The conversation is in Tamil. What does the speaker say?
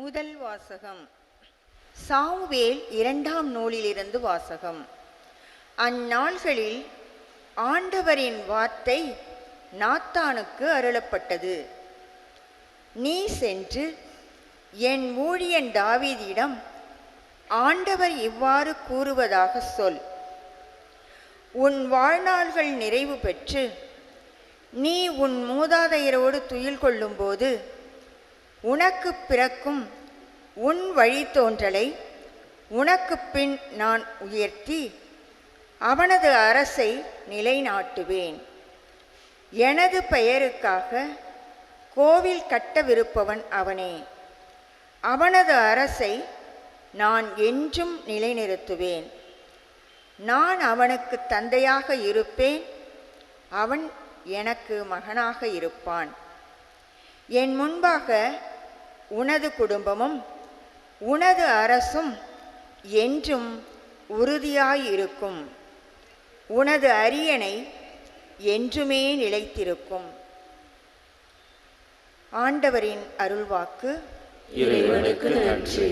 முதல் வாசகம். சாமுவேல் 2ஆம் நூலிலிருந்து வாசகம். அந்நாள்களில் ஆண்டவரின் வார்த்தை நாத்தானுக்கு அருளப்பட்டது. நீ சென்று என் ஊழியன் தாவீதிடம் ஆண்டவர் இவ்வாறு கூறுவதாக சொல். உன் வாழ்நாள்கள் நிறைவு பெற்று நீ உன் மூதாதையரோடு துயில் கொள்ளும்போது உனக்கு பிறக்கும் உன் வழித்தோன்றலை உனக்கு பின் நான் உயர்த்தி அவனது அரசை நிலைநாட்டுவேன். எனது பெயருக்காக கோவில் கட்டவிருப்பவன் அவனே. அவனது அரசை நான் என்றும் நிலைநிறுத்துவேன். நான் அவனுக்கு தந்தையாக இருப்பேன், அவன் எனக்கு மகனாக இருப்பான். என் முன்பாக உனது குடும்பமும் உனது அரசும் என்றும் உறுதியாயிருக்கும். உனது அரியணை என்றுமே நிலைத்திருக்கும். ஆண்டவரின் அருள்வாக்கு. இறைவனுக்கு நன்றி.